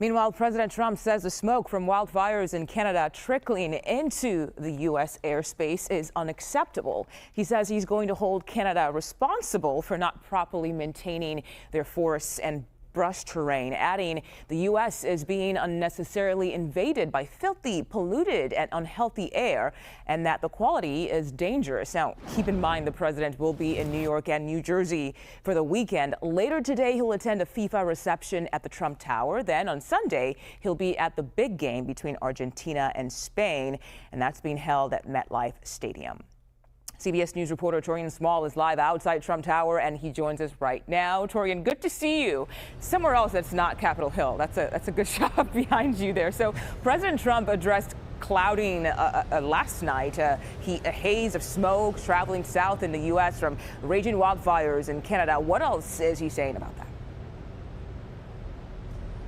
Meanwhile, President Trump says the smoke from wildfires in Canada trickling into the U.S. airspace is unacceptable. He says he's going to hold Canada responsible for not properly maintaining their forests and brush terrain, adding the U.S. is being unnecessarily invaded by filthy, polluted, and unhealthy air, and that the quality is dangerous. Now, keep in mind the president will be in New York and New Jersey for the weekend. Later today, he'll attend a FIFA reception at the Trump Tower. Then on Sunday, he'll be at the big game between Argentina and Spain, and that's being held at MetLife Stadium. CBS News reporter Taurean Small is live outside Trump Tower, and he joins us right now. Taurean, good to see you. Somewhere else that's not Capitol Hill. That's a good shot behind you there. So President Trump addressed clouding last night. A haze of smoke traveling south in the U.S. from raging wildfires in Canada. What else is he saying about that?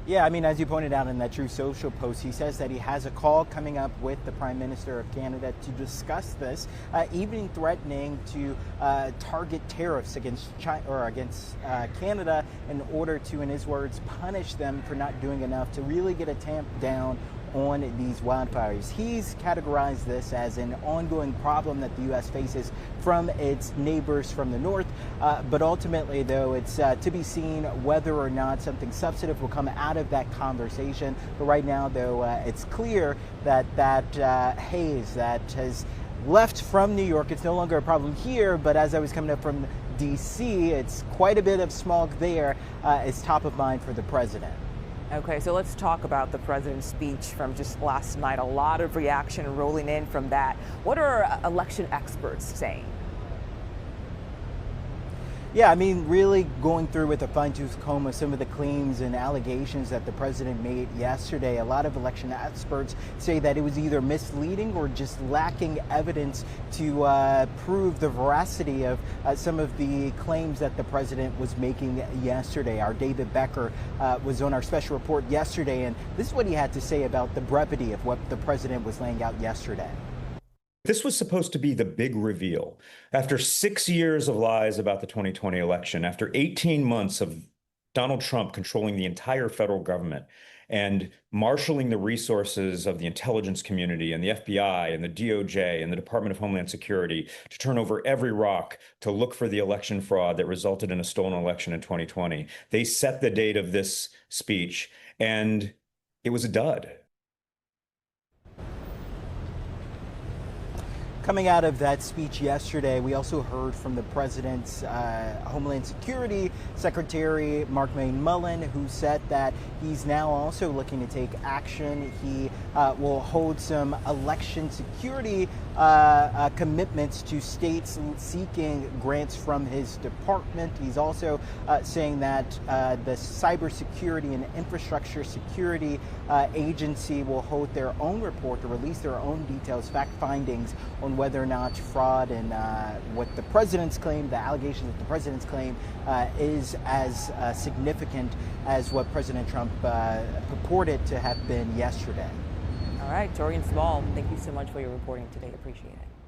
Yeah, I mean, as you pointed out in that Truth Social post, he says that he has a call coming up with the Prime Minister of Canada to discuss this, even threatening to target tariffs against China or against Canada in order to, in his words, punish them for not doing enough to really get a tamp down on these wildfires. He's categorized this as an ongoing problem that the U.S. faces from its neighbors from the north. But ultimately, though, it's to be seen whether or not something substantive will come out of that conversation. But right now, though, it's clear that that haze that has left from New York, it's no longer a problem here. But as I was coming up from D.C., it's quite a bit of smog there is top of mind for the president. Okay, so let's talk about the president's speech from just last night. A lot of reaction rolling in from that. What are election experts saying? Yeah, I mean, really going through with a fine-tooth comb of some of the claims and allegations that the president made yesterday. A lot of election experts say that it was either misleading or just lacking evidence to prove the veracity of some of the claims that the president was making yesterday. Our David Becker was on our special report yesterday, and this is what he had to say about the brevity of what the president was laying out yesterday. This was supposed to be the big reveal. After 6 years of lies about the 2020 election, after 18 months of Donald Trump controlling the entire federal government and marshaling the resources of the intelligence community and the FBI and the DOJ and the Department of Homeland Security to turn over every rock to look for the election fraud that resulted in a stolen election in 2020, they set the date of this speech, and it was a dud. Coming out of that speech yesterday, we also heard from the president's Homeland Security Secretary, Mark Mullen, who said that he's now also looking to take action. He will hold some election security commitments to states seeking grants from his department. He's also saying that the Cybersecurity and Infrastructure Security Agency will hold their own report to release their own details, fact findings on whether or not fraud and what the president's claim, the allegations that the president's claim is as significant as what President Trump purported to have been yesterday. All right, Taurean Small, thank you so much for your reporting today. Appreciate it.